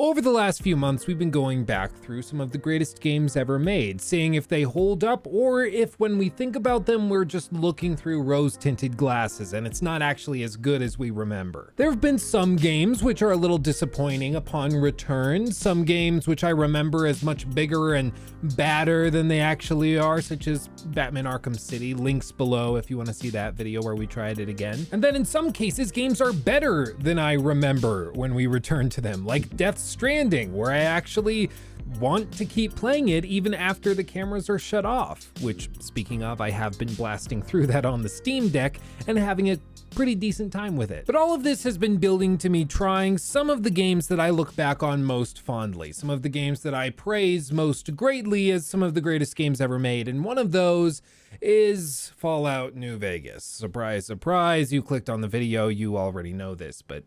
Over the last few months, we've been going back through some of the greatest games ever made, seeing if they hold up or if when we think about them, we're just looking through rose-tinted glasses and it's not actually as good as we remember. There have been some games which are a little disappointing upon return, some games which I remember as much bigger and badder than they actually are, such as Batman Arkham City, links below if you want to see that video where we tried it again. And then in some cases, games are better than I remember when we return to them, like Death Stranding, where I actually want to keep playing it even after the cameras are shut off, which, speaking of, I have been blasting through that on the Steam Deck and having a pretty decent time with it. But all of this has been building to me trying some of the games that I look back on most fondly, some of the games that I praise most greatly as some of the greatest games ever made, and one of those is Fallout New Vegas. Surprise, surprise, you clicked on the video, you already know this, but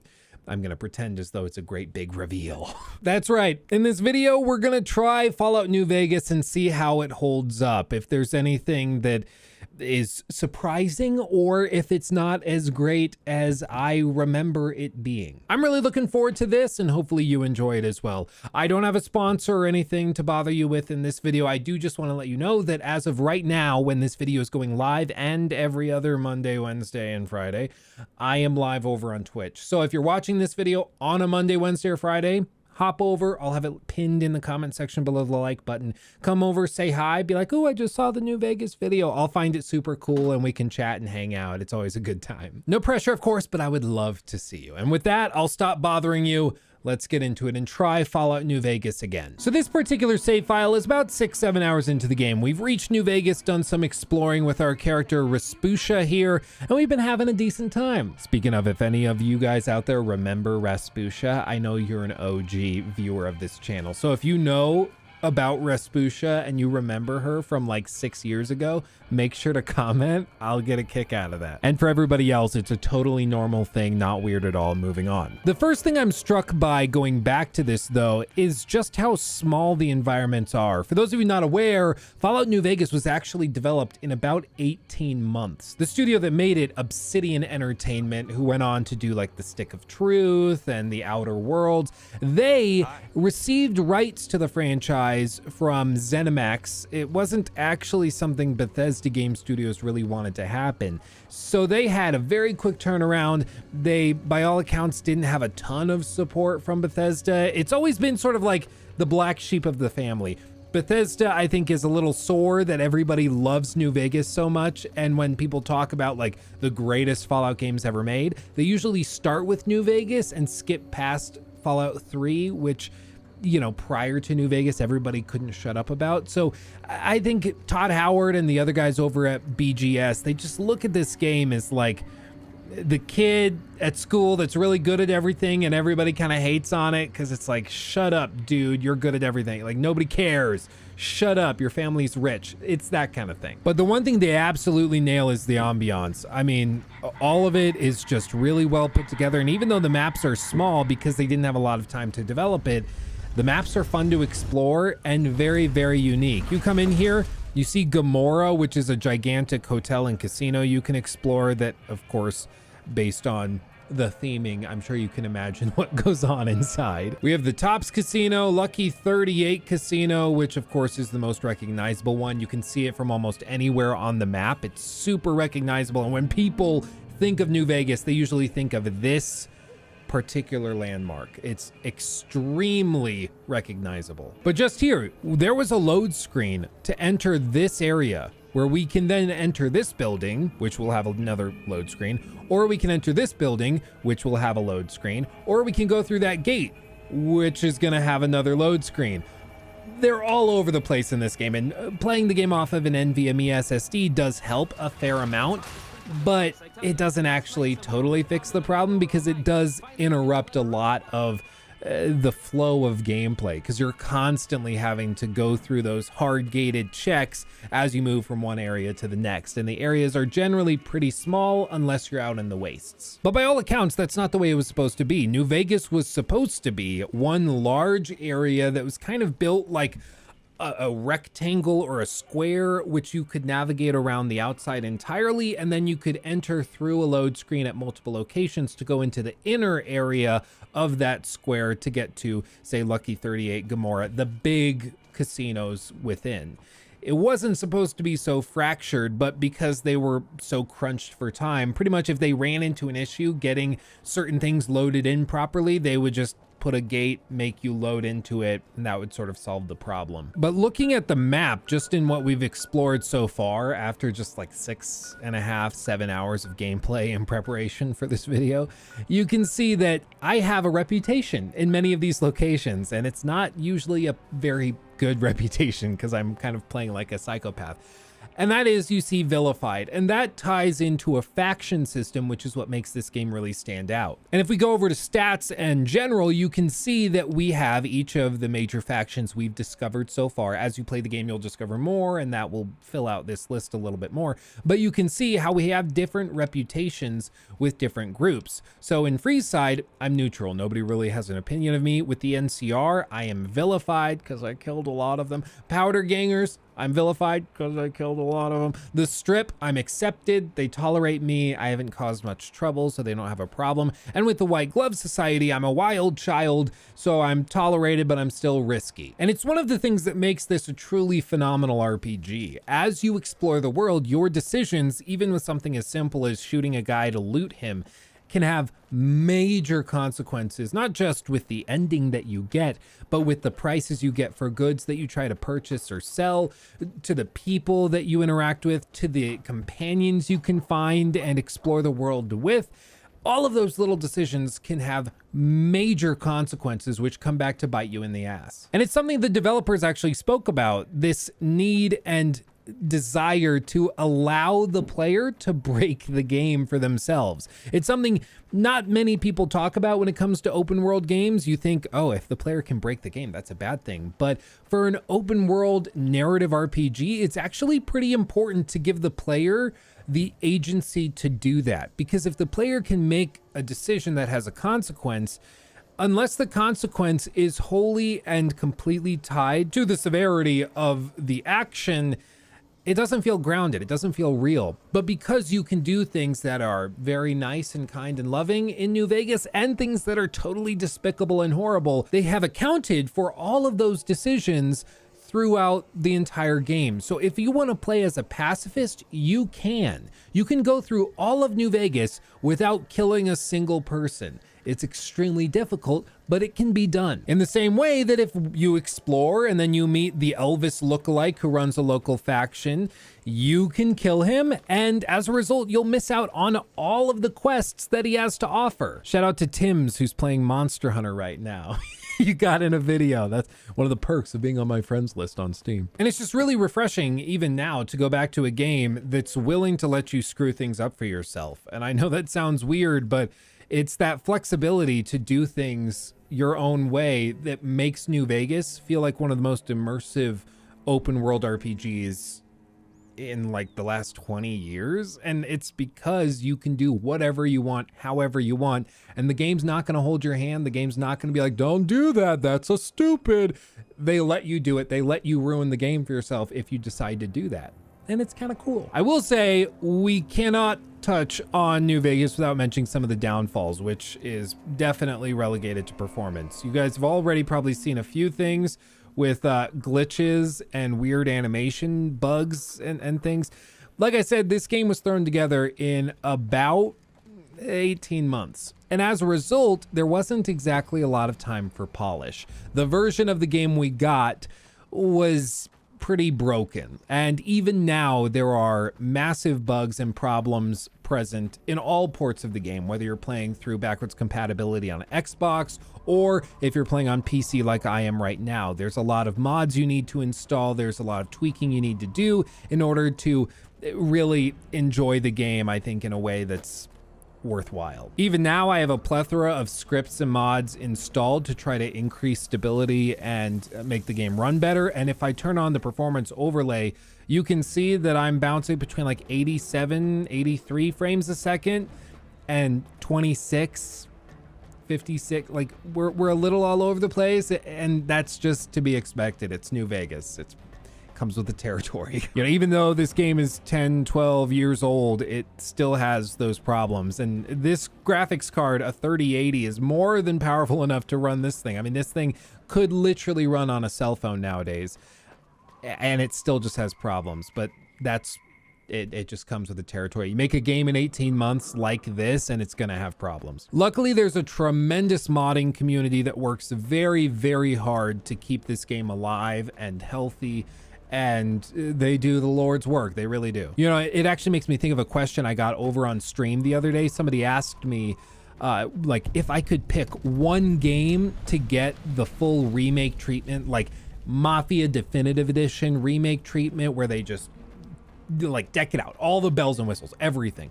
I'm gonna pretend as though it's a great big reveal. That's right. In this video, we're gonna try Fallout New Vegas and see how it holds up. If there's anything that is surprising or if it's not as great as I remember it being. I'm really looking forward to this and hopefully you enjoy it as well. I don't have a sponsor or anything to bother you with in this video. I do just want to let you know that as of right now, when this video is going live and every other Monday, Wednesday, and Friday, I am live over on Twitch. So if you're watching this video on a Monday, Wednesday, or Friday, hop over. I'll have it pinned in the comment section below the like button. Come over, say hi, be like, oh, I just saw the New Vegas video. I'll find it super cool and we can chat and hang out. It's always a good time. No pressure, of course, but I would love to see you. And with that, I'll stop bothering you. Let's get into it and try Fallout New Vegas again. So this particular save file is about 6-7 hours into the game. We've reached New Vegas, done some exploring with our character Rasputia here, and we've been having a decent time. Speaking of, if any of you guys out there remember Rasputia, I know you're an OG viewer of this channel. So if you know about Rasputia and you remember her from like 6 years ago, make sure to comment. I'll get a kick out of that. And for everybody else, it's a totally normal thing, not weird at all. Moving on. The first thing I'm struck by going back to this though is just how small the environments are. For those of you not aware, Fallout New Vegas was actually developed in about 18 months. The studio that made it, Obsidian Entertainment, who went on to do like the Stick of Truth and the Outer Worlds, they received rights to the franchise from ZeniMax. It wasn't actually something Bethesda game studios really wanted to happen. So they had a very quick turnaround. They, by all accounts, didn't have a ton of support from Bethesda. It's always been sort of like the black sheep of the family. Bethesda, I think, is a little sore that everybody loves New Vegas so much. And when people talk about like the greatest Fallout games ever made, they usually start with New Vegas and skip past Fallout 3, which, you know, prior to New Vegas, everybody couldn't shut up about. So I think Todd Howard and the other guys over at BGS, they just look at this game as like the kid at school that's really good at everything and everybody kind of hates on it because it's like, shut up, dude, you're good at everything. Like, nobody cares. Shut up, your family's rich. It's that kind of thing. But the one thing they absolutely nail is the ambiance. I mean, all of it is just really well put together. And even though the maps are small because they didn't have a lot of time to develop it, the maps are fun to explore and very, very unique. You come in here, you see Gomorrah, which is a gigantic hotel and casino you can explore that, of course, based on the theming, I'm sure you can imagine what goes on inside. We have the Tops Casino, Lucky 38 Casino, which of course is the most recognizable one. You can see it from almost anywhere on the map. It's super recognizable. And when people think of New Vegas, they usually think of this particular landmark. It's extremely recognizable. But just here, there was a load screen to enter this area where we can then enter this building, which will have another load screen, or we can enter this building, which will have a load screen, or we can go through that gate, which is gonna have another load screen. They're all over the place in this game, and playing the game off of an NVMe SSD does help a fair amount, but it doesn't actually totally fix the problem because it does interrupt a lot of the flow of gameplay because you're constantly having to go through those hard gated checks as you move from one area to the next, and the areas are generally pretty small unless you're out in the wastes. But by all accounts, that's not the way it was supposed to be. New Vegas was supposed to be one large area that was kind of built like a rectangle or a square, which you could navigate around the outside entirely, and then you could enter through a load screen at multiple locations to go into the inner area of that square to get to, say, Lucky 38, Gomorrah, the big casinos within. It wasn't supposed to be so fractured, but because they were so crunched for time, pretty much if they ran into an issue getting certain things loaded in properly, they would just put a gate, make you load into it, and that would sort of solve the problem. But looking at the map, just in what we've explored so far, after just like 6.5, 7 hours of gameplay in preparation for this video, you can see that I have a reputation in many of these locations, and it's not usually a very good reputation because I'm kind of playing like a psychopath. And that is, you see vilified, and that ties into a faction system, which is what makes this game really stand out. And if we go over to stats and general, you can see that we have each of the major factions we've discovered so far. As you play the game, you'll discover more, and that will fill out this list a little bit more. But you can see how we have different reputations with different groups. So in Freeside, I'm neutral. Nobody really has an opinion of me. With the NCR, I am vilified because I killed a lot of them. Powder Gangers, I'm vilified because I killed a lot of them. The Strip, I'm accepted. They tolerate me. I haven't caused much trouble, so they don't have a problem. And with the White Glove Society, I'm a wild child, so I'm tolerated, but I'm still risky. And it's one of the things that makes this a truly phenomenal RPG. As you explore the world, your decisions, even with something as simple as shooting a guy to loot him, can have major consequences, not just with the ending that you get, but with the prices you get for goods that you try to purchase or sell, to the people that you interact with, to the companions you can find and explore the world with. All of those little decisions can have major consequences, which come back to bite you in the ass. And it's something the developers actually spoke about, this need and desire to allow the player to break the game for themselves. It's something not many people talk about when it comes to open world games. You think, oh, if the player can break the game, that's a bad thing. But for an open world narrative RPG, it's actually pretty important to give the player the agency to do that. Because if the player can make a decision that has a consequence, unless the consequence is wholly and completely tied to the severity of the action, it doesn't feel grounded, it doesn't feel real. But because you can do things that are very nice and kind and loving in New Vegas and things that are totally despicable and horrible, they have accounted for all of those decisions throughout the entire game. So if you want to play as a pacifist, you can. You can go through all of New Vegas without killing a single person. It's extremely difficult, but it can be done. In the same way that if you explore and then you meet the Elvis lookalike who runs a local faction, you can kill him, and as a result, you'll miss out on all of the quests that he has to offer. Shout out to Tim's, who's playing Monster Hunter right now. You got in a video. That's one of the perks of being on my friends list on Steam. And it's just really refreshing, even now, to go back to a game that's willing to let you screw things up for yourself. And I know that sounds weird, but it's that flexibility to do things your own way that makes New Vegas feel like one of the most immersive open world RPGs in like the last 20 years. And it's because you can do whatever you want, however you want. And the game's not going to hold your hand. The game's not going to be like, don't do that, that's so stupid. They let you do it. They let you ruin the game for yourself if you decide to do that. And it's kind of cool. I will say we cannot touch on New Vegas without mentioning some of the downfalls, which is definitely relegated to performance. You guys have already probably seen a few things with glitches and weird animation bugs and things. Like I said, this game was thrown together in about 18 months. And as a result, there wasn't exactly a lot of time for polish. The version of the game we got was pretty broken. And even now, there are massive bugs and problems present in all ports of the game, whether you're playing through backwards compatibility on Xbox or if you're playing on PC like I am right now. There's a lot of mods you need to install. There's a lot of tweaking you need to do in order to really enjoy the game, I think, in a way that's worthwhile. Even now, I have a plethora of scripts and mods installed to try to increase stability and make the game run better. And if I turn on the performance overlay, you can see that I'm bouncing between like 87, 83 frames a second and 26 56. Like we're a little all over the place, and that's just to be expected. It's New Vegas. It comes with the territory. You know, even though this game is 10, 12 years old, it still has those problems. And this graphics card, a 3080, is more than powerful enough to run this thing. I mean, this thing could literally run on a cell phone nowadays, and it still just has problems. But that's it just comes with the territory. You make a game in 18 months like this, and it's gonna have problems. Luckily, there's a tremendous modding community that works very, very hard to keep this game alive and healthy, and they do the Lord's work. They really do. You know, it actually makes me think of a question I got over on stream the other day. Somebody asked me, like, if I could pick one game to get the full remake treatment, like Mafia Definitive Edition remake treatment, where they just like deck it out, all the bells and whistles, everything.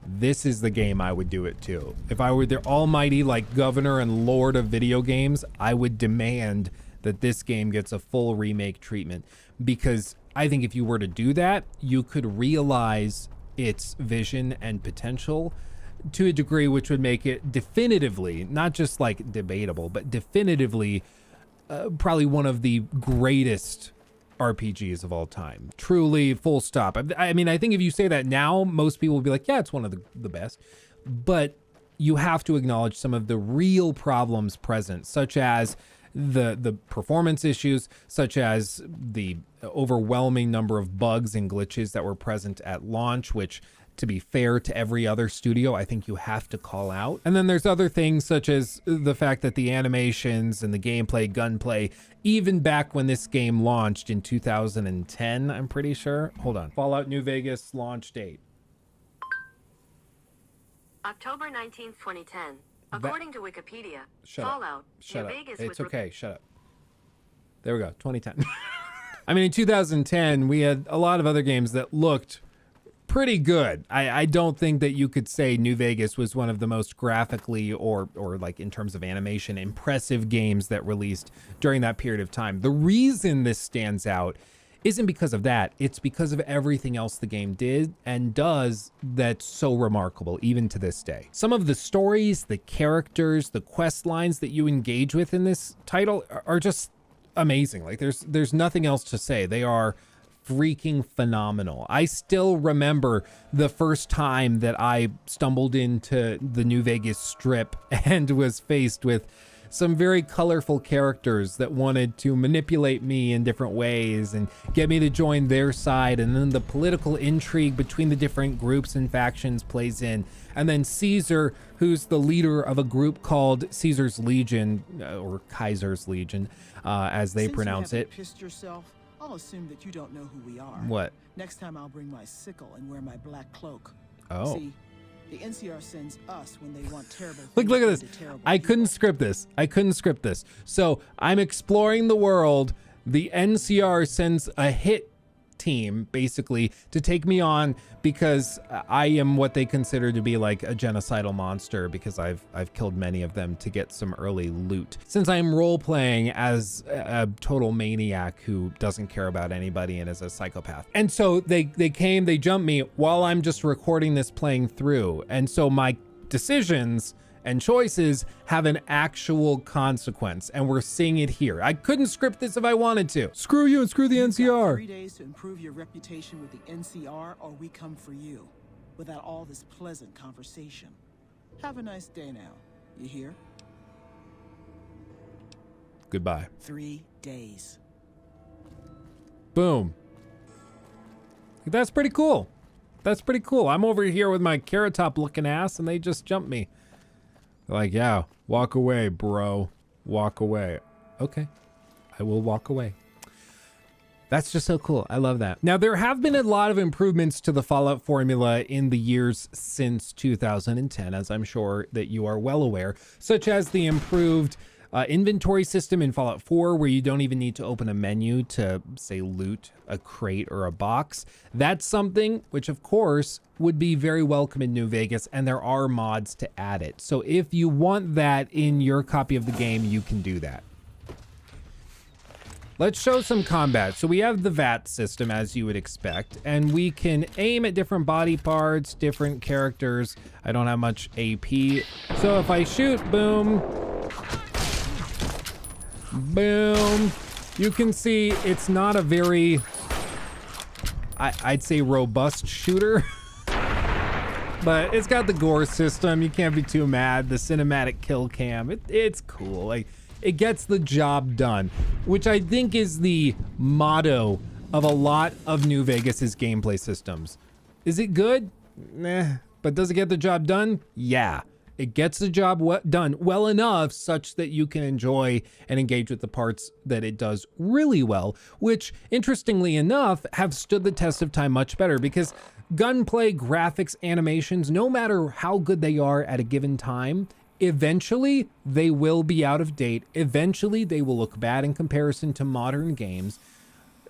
This is the game I would do it to. If I were the almighty like governor and lord of video games, I would demand that this game gets a full remake treatment, because I think if you were to do that, you could realize its vision and potential to a degree which would make it definitively, not just like debatable, but definitively probably one of the greatest RPGs of all time. Truly, full stop. I mean, I think if you say that now, most people will be like, yeah, it's one of the best. But you have to acknowledge some of the real problems present, such as the performance issues, such as the overwhelming number of bugs and glitches that were present at launch, which, to be fair to every other studio, I think you have to call out. And then there's other things such as the fact that the animations and the gameplay, gunplay, even back when this game launched in 2010, I'm pretty sure. Hold on. Fallout New Vegas launch date. October 19th, 2010. According to Wikipedia, Fallout New Vegas It's okay, shut up. There we go, 2010. I mean, in 2010, we had a lot of other games that looked pretty good. I don't think that you could say New Vegas was one of the most graphically or like in terms of animation impressive games that released during that period of time. The reason this stands out isn't because of that. It's because of everything else the game did and does that's so remarkable, even to this day. Some of the stories, the characters, the quest lines that you engage with in this title are just amazing. Like there's nothing else to say. They are freaking phenomenal. I still remember the first time that I stumbled into the New Vegas Strip and was faced with some very colorful characters that wanted to manipulate me in different ways and get me to join their side. And then the political intrigue between the different groups and factions plays in. And then Caesar, who's the leader of a group called Caesar's Legion, or Kaiser's Legion, as they pronounce it. Pissed yourself? I'll assume that you don't know who we are. What? Next time I'll bring my sickle and wear my black cloak. Oh. See, the NCR sends us when they want terrible Look at this. I couldn't script this. So I'm exploring the world. The NCR sends a hit team basically to take me on because I am what they consider to be like a genocidal monster, because I've killed many of them to get some early loot. Since I'm role playing as a total maniac who doesn't care about anybody and is a psychopath. And so they jumped me while I'm just recording this playing through. And so my decisions and choices have an actual consequence, and we're seeing it here. I couldn't script this if I wanted to. Screw you and screw the NCR. 3 days to improve your reputation with the NCR, or we come for you, without all this pleasant conversation. Have a nice day now. You hear? Goodbye. 3 days. Boom. That's pretty cool. That's pretty cool. I'm over here with my carrot top looking ass, and they just jumped me. Like, yeah, walk away, bro. Walk away. Okay, I will walk away. That's just so cool. I love that. Now, there have been a lot of improvements to the Fallout formula in the years since 2010, as I'm sure that you are well aware, such as the improved inventory system in Fallout 4, where you don't even need to open a menu to, say, loot a crate or a box. That's something which, of course, would be very welcome in New Vegas, and there are mods to add it. So if you want that in your copy of the game, you can do that. let's show some combat. So we have the VAT system, as you would expect, and we can aim at different body parts, different characters. I don't have much AP. So if I shoot, boom, boom, you can see it's not a very, I'd say, robust shooter. But it's got the gore system. You can't be too mad. The cinematic kill cam, it's cool. Like, it gets the job done, which I think is the motto of a lot of New Vegas's gameplay systems. Is it good? Nah. But does it get the job done? Yeah. It gets the job done well enough such that you can enjoy and engage with the parts that it does really well, which, interestingly enough, have stood the test of time much better, because gunplay, graphics, animations, no matter how good they are at a given time, eventually they will be out of date. Eventually they will look bad in comparison to modern games.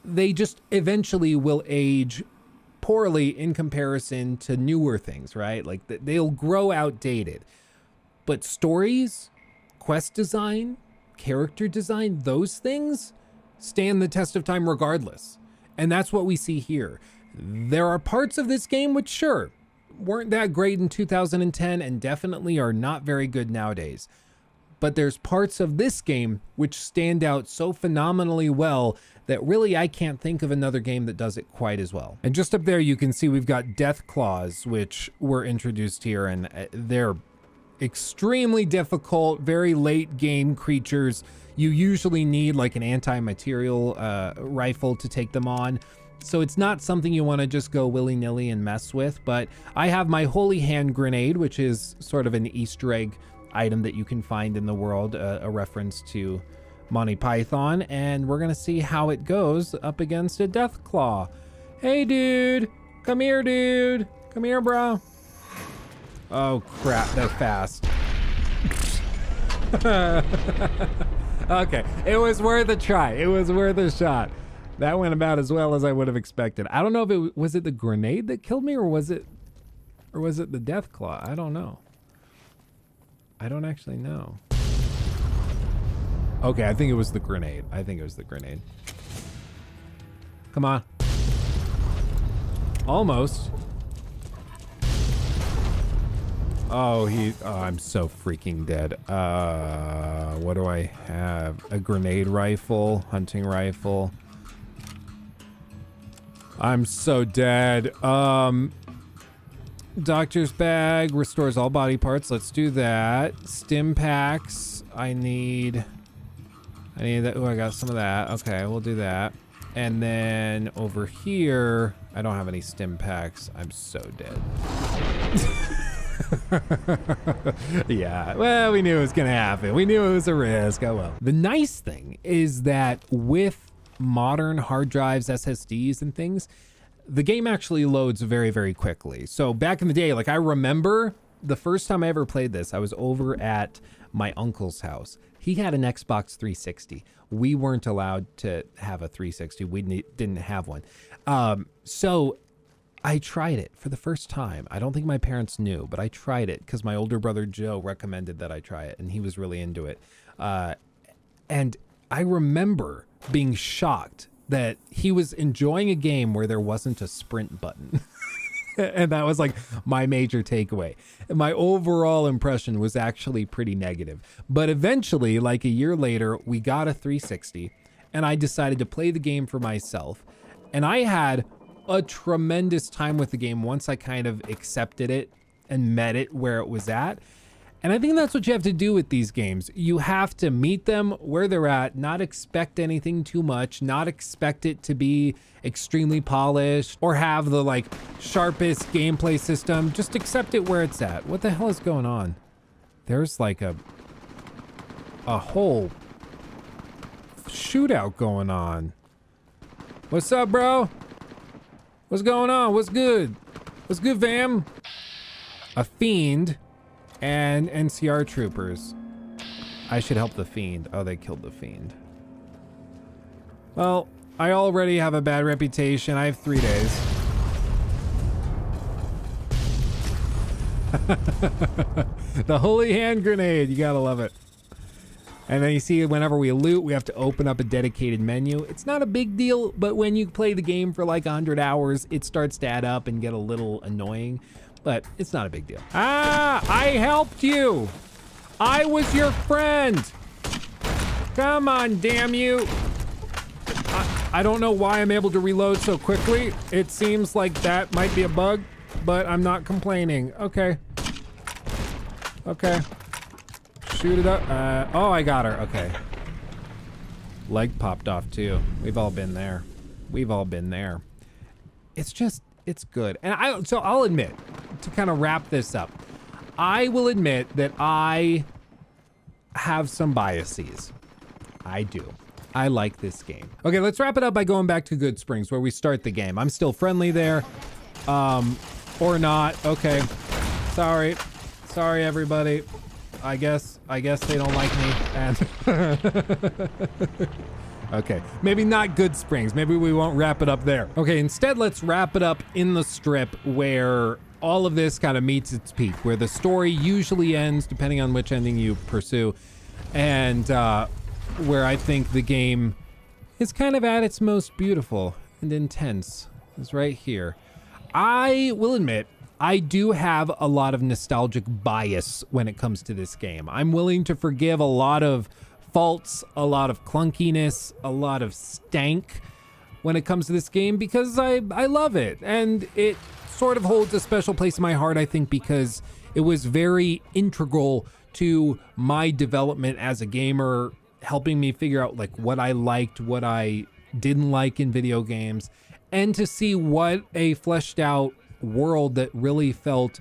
They just eventually will age poorly in comparison to newer things, right? Like they'll grow outdated. But stories, quest design, character design, those things stand the test of time regardless. And that's what we see here. There are parts of this game which, sure, weren't that great in 2010 and definitely are not very good nowadays. But there's parts of this game which stand out so phenomenally well that really I can't think of another game that does it quite as well. And just up there you can see we've got death claws, which were introduced here, and they're extremely difficult, very late game creatures. You usually need like an anti-material rifle to take them on. So it's not something you want to just go willy-nilly and mess with, but I have my holy hand grenade, which is sort of an Easter egg item that you can find in the world, a reference to Monty Python, and we're gonna see how it goes up against a death claw. Hey dude, come here dude, come here bro. Oh crap, they're fast. Okay, it was worth a try, it was worth a shot. That went about as well as I would have expected. I don't know if was it the grenade that killed me, or was it the death claw? I don't know. I don't actually know. Okay, I think it was the grenade. Come on. Almost. Oh, I'm so freaking dead. What do I have? A grenade rifle, hunting rifle. I'm so dead. Doctor's bag restores all body parts. Let's do that. Stim packs. I need that. Oh, I got some of that. Okay, we'll do that. And then over here, I don't have any stim packs. I'm so dead. Yeah, well, we knew it was gonna happen. We knew it was a risk. Oh well. The nice thing is that with modern hard drives, SSDs and things, the game actually loads very, very quickly. So back in the day, like I remember the first time I ever played this, I was over at my uncle's house. He had an Xbox 360. We weren't allowed to have a 360. We didn't have one. So I tried it for the first time. I don't think my parents knew, but I tried it because my older brother Joe recommended that I try it, and he was really into it. And I remember being shocked that he was enjoying a game where there wasn't a sprint button. And that was like my major takeaway. My overall impression was actually pretty negative. But eventually, like a year later, we got a 360 and I decided to play the game for myself. And I had a tremendous time with the game once I kind of accepted it and met it where it was at. And I think that's what you have to do with these games. You have to meet them where they're at, not expect anything too much, not expect it to be extremely polished or have the like sharpest gameplay system. Just accept it where it's at. What the hell is going on? There's like a whole shootout going on. What's up, bro? What's going on? What's good? What's good, fam? A fiend and NCR troopers. I should help the fiend. Oh, they killed the fiend. Well, I already have a bad reputation. I have 3 days. The holy hand grenade. You gotta love it. And then you see whenever we loot, we have to open up a dedicated menu. It's not a big deal, but when you play the game for like 100 hours, it starts to add up and get a little annoying, but it's not a big deal. Ah, I helped you. I was your friend. Come on, damn you. I don't know why I'm able to reload so quickly. It seems like that might be a bug, but I'm not complaining. Okay. Okay. Shoot it up. Oh, I got her. Okay. Leg popped off too. We've all been there. We've all been there. It's just, it's good. And so I'll admit, to kind of wrap this up, I will admit that I have some biases. I do. I like this game. Okay, let's wrap it up by going back to Good Springs where we start the game. I'm still friendly there. Or not. Okay. Sorry. Sorry, everybody. I guess they don't like me. And okay, maybe not Good Springs. Maybe we won't wrap it up there. Okay, instead, let's wrap it up in the strip where all of this kind of meets its peak, where the story usually ends, depending on which ending you pursue, and where I think the game is kind of at its most beautiful and intense, is right here. I will admit, I do have a lot of nostalgic bias when it comes to this game. I'm willing to forgive a lot of faults, a lot of clunkiness, a lot of stank when it comes to this game because I love it. And it sort of holds a special place in my heart, I think, because it was very integral to my development as a gamer, helping me figure out like what I liked, what I didn't like in video games, and to see what a fleshed out world that really felt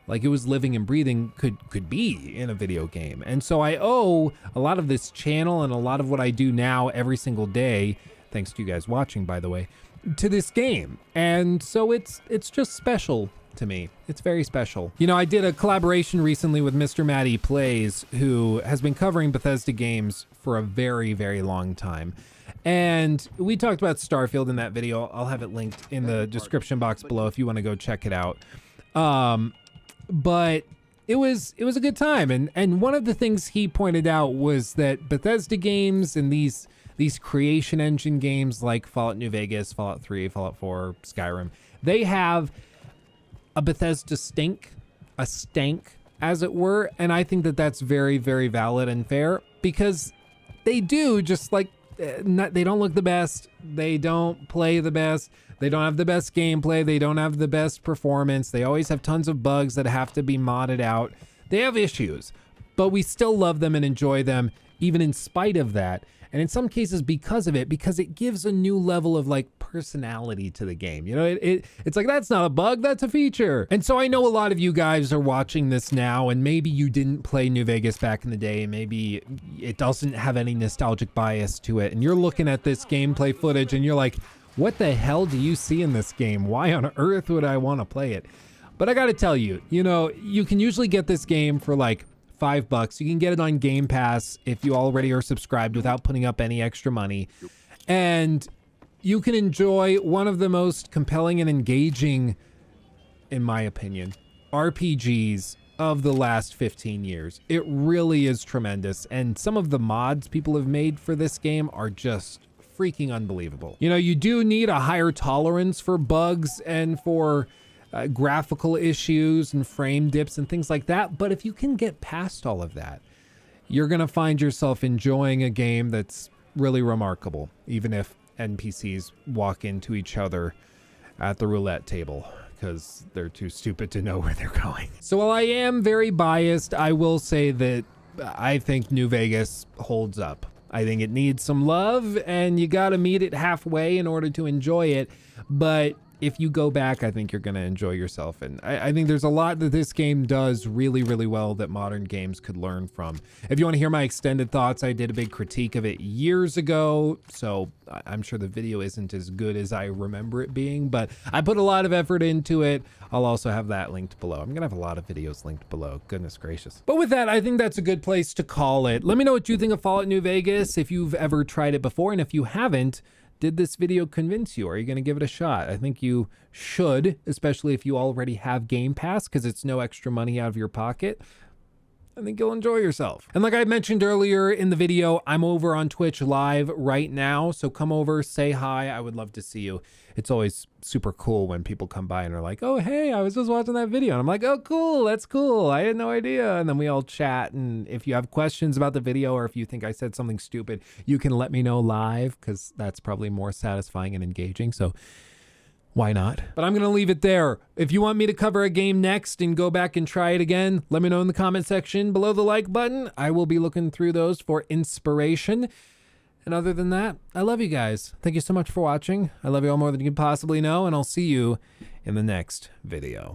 like it was living and breathing could be in a video game. And so I owe a lot of this channel and a lot of what I do now every single day, thanks to you guys watching, by the way, to this game. And so it's just special to me. It's very special. You know, I did a collaboration recently with Mr. Matty Plays, who has been covering Bethesda games for a very, very long time. And we talked about Starfield in that video. I'll have it linked in the description box below if you want to go check it out. But it was a good time. And one of the things he pointed out was that Bethesda games and these creation engine games like Fallout New Vegas, Fallout 3, Fallout 4, Skyrim, they have a Bethesda stink, a stank, as it were. And I think that that's very, very valid and fair because they do, just like, they don't look the best, they don't play the best, they don't have the best gameplay, they don't have the best performance, they always have tons of bugs that have to be modded out. They have issues, but we still love them and enjoy them even in spite of that. And in some cases because of it, because it gives a new level of like personality to the game. You know, it's like, that's not a bug, that's a feature. And so I know a lot of you guys are watching this now, and maybe you didn't play New Vegas back in the day. Maybe it doesn't have any nostalgic bias to it. And you're looking at this gameplay footage and you're like, what the hell do you see in this game? Why on earth would I want to play it? But I got to tell you, you know, you can usually get this game for like $5. You can get it on Game Pass if you already are subscribed without putting up any extra money. And you can enjoy one of the most compelling and engaging, in my opinion, RPGs of the last 15 years. It really is tremendous. And some of the mods people have made for this game are just freaking unbelievable. You know, you do need a higher tolerance for bugs and for graphical issues and frame dips and things like that. But if you can get past all of that, you're going to find yourself enjoying a game that's really remarkable, even if NPCs walk into each other at the roulette table because they're too stupid to know where they're going. So while I am very biased, I will say that I think New Vegas holds up. I think it needs some love and you got to meet it halfway in order to enjoy it. But if you go back, I think you're going to enjoy yourself. And I think there's a lot that this game does really, really well that modern games could learn from. If you want to hear my extended thoughts, I did a big critique of it years ago. So I'm sure the video isn't as good as I remember it being, but I put a lot of effort into it. I'll also have that linked below. I'm going to have a lot of videos linked below. Goodness gracious. But with that, I think that's a good place to call it. Let me know what you think of Fallout New Vegas, if you've ever tried it before. And if you haven't, did this video convince you? Are you going to give it a shot? I think you should, especially if you already have Game Pass, because it's no extra money out of your pocket. I think you'll enjoy yourself. And like I mentioned earlier in the video, I'm over on Twitch live right now. So come over, say hi. I would love to see you. It's always super cool when people come by and are like, oh, hey, I was just watching that video. And I'm like, oh, cool. That's cool. I had no idea. And then we all chat. And if you have questions about the video, or if you think I said something stupid, you can let me know live, because that's probably more satisfying and engaging. So why not? But I'm going to leave it there. If you want me to cover a game next and go back and try it again, let me know in the comment section below the like button. I will be looking through those for inspiration. And other than that, I love you guys. Thank you so much for watching. I love you all more than you can possibly know, and I'll see you in the next video.